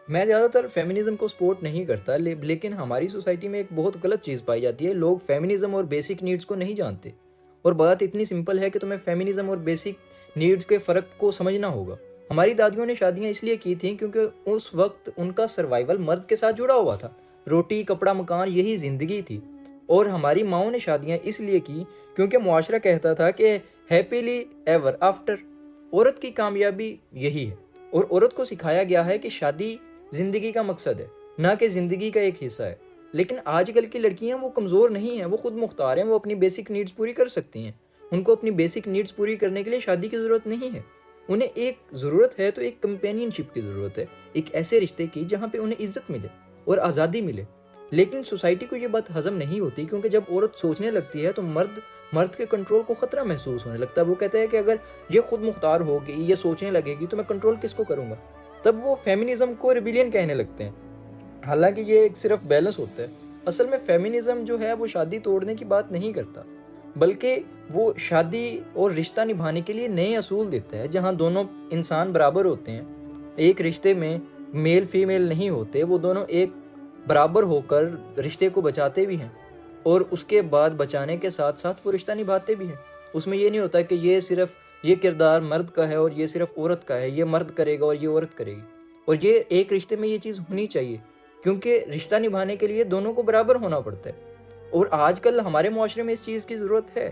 میں زیادہ تر فیمنزم کو سپورٹ نہیں کرتا، لیکن ہماری سوسائٹی میں ایک بہت غلط چیز پائی جاتی ہے، لوگ فیمنزم اور بیسک نیڈز کو نہیں جانتے، اور بات اتنی سمپل ہے کہ تمہیں فیمنزم اور بیسک نیڈز کے فرق کو سمجھنا ہوگا۔ ہماری دادیوں نے شادیاں اس لیے کی تھیں کیونکہ اس وقت ان کا سروائیول مرد کے ساتھ جڑا ہوا تھا، روٹی کپڑا مکان یہی زندگی تھی۔ اور ہماری ماؤں نے شادیاں اس لیے کی کیونکہ معاشرہ کہتا تھا کہ ہیپیلی ایور آفٹر، عورت کی کامیابی یہی ہے، اور عورت کو سکھایا گیا ہے کہ شادی زندگی کا مقصد ہے، نہ کہ زندگی کا ایک حصہ ہے۔ لیکن آج کل کی لڑکیاں وہ کمزور نہیں ہیں، وہ خود مختار ہیں، وہ اپنی بیسک نیڈز پوری کر سکتی ہیں۔ ان کو اپنی بیسک نیڈز پوری کرنے کے لیے شادی کی ضرورت نہیں ہے۔ انہیں ایک ضرورت ہے تو ایک کمپینین شپ کی ضرورت ہے، ایک ایسے رشتے کی جہاں پہ انہیں عزت ملے اور آزادی ملے۔ لیکن سوسائٹی کو یہ بات ہضم نہیں ہوتی، کیونکہ جب عورت سوچنے لگتی ہے تو مرد کے کنٹرول کو خطرہ محسوس ہونے لگتا ہے۔ وہ کہتا ہے کہ اگر یہ خود مختار ہوگی، یہ سوچنے لگے گی تو میں کنٹرول کس کو کروں گا؟ تب وہ فیمنزم کو ریبیلین کہنے لگتے ہیں، حالانکہ یہ ایک صرف بیلنس ہوتا ہے۔ اصل میں فیمنزم جو ہے وہ شادی توڑنے کی بات نہیں کرتا، بلکہ وہ شادی اور رشتہ نبھانے کے لیے نئے اصول دیتا ہے، جہاں دونوں انسان برابر ہوتے ہیں۔ ایک رشتے میں میل فیمیل نہیں ہوتے، وہ دونوں ایک برابر ہو کر رشتے کو بچاتے بھی ہیں، اور اس کے بعد بچانے کے ساتھ ساتھ وہ رشتہ نبھاتے بھی ہیں۔ اس میں یہ نہیں ہوتا کہ یہ کردار مرد کا ہے اور یہ صرف عورت کا ہے، یہ مرد کرے گا اور یہ عورت کرے گی۔ اور یہ ایک رشتے میں یہ چیز ہونی چاہیے، کیونکہ رشتہ نبھانے کے لیے دونوں کو برابر ہونا پڑتا ہے، اور آج کل ہمارے معاشرے میں اس چیز کی ضرورت ہے۔